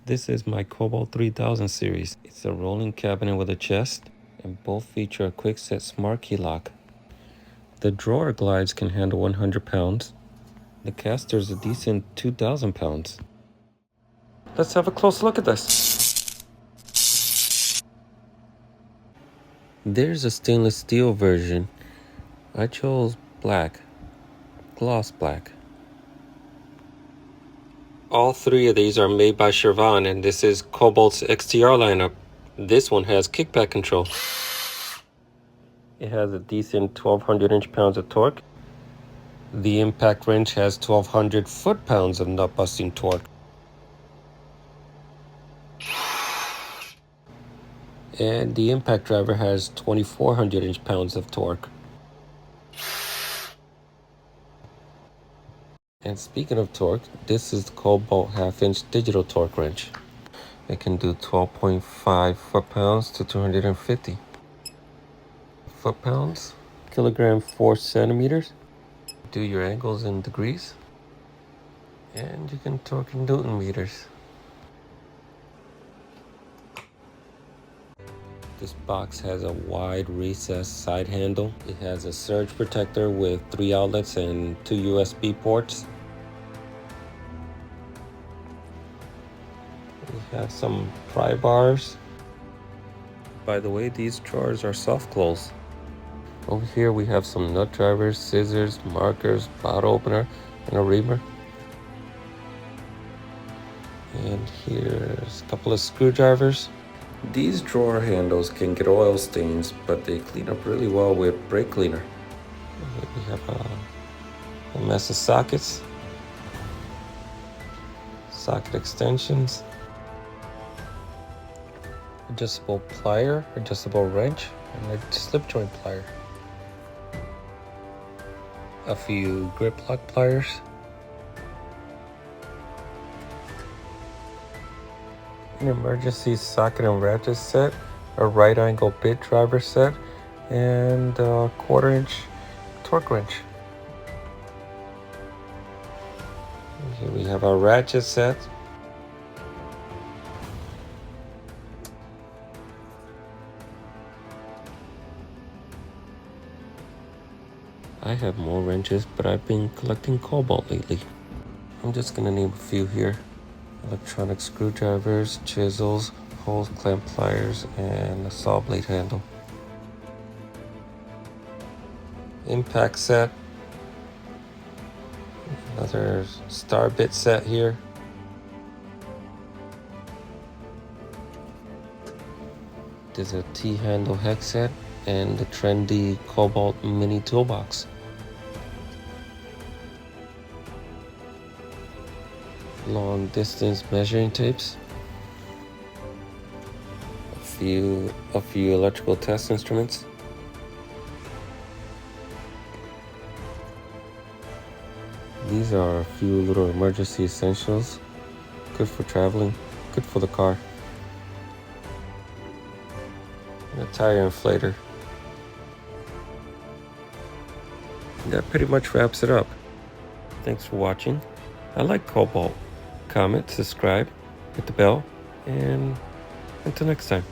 This is my Kobalt 3000 series. It's a rolling cabinet with a chest, and both feature a Kwikset smart key lock. The drawer glides can handle 100 pounds. The caster is a decent 2,000 pounds. Let's have a close look at this. There's a stainless steel version. I chose black, gloss black. All three of these are made by Chevron, and this is Kobalt's XTR lineup. This one has kickback control. It has a decent 1,200 inch-pounds of torque. The impact wrench has 1,200 foot-pounds of nut-busting torque. And the impact driver has 2,400 inch-pounds of torque. And speaking of torque, this is the Kobalt half-inch digital torque wrench. It can do 12.5 foot-pounds to 250 foot-pounds, kilogram 4 centimeters. Do your angles in degrees, and you can torque in Newton meters. This box has a wide recessed side handle. It has a surge protector with 3 outlets and 2 USB ports. We have some pry bars. By the way, these drawers are soft close. Over here we have some nut drivers, scissors, markers, bottle opener, and a reamer. And here's a couple of screwdrivers. These drawer handles can get oil stains, but they clean up really well with brake cleaner. Here we have a mess of sockets, socket extensions, adjustable plier, adjustable wrench, and a slip joint plier. A few grip lock pliers. An emergency socket and ratchet set, a right angle bit driver set, and a 1/4 inch torque wrench. Here we have our ratchet set. I have more wrenches, but I've been collecting Kobalt lately. I'm just gonna name a few here. Electronic screwdrivers, chisels, hose clamp pliers, and a saw blade handle. Impact set. Another star bit set here. There's a T-handle hex set and the trendy Kobalt Mini toolbox. Long distance measuring tapes, a few electrical test instruments, these are a few little emergency essentials, good for traveling, good for the car, and a tire inflator. That pretty much wraps it up. Thanks for watching. I like Kobalt. Comment, subscribe, hit the bell, and until next time.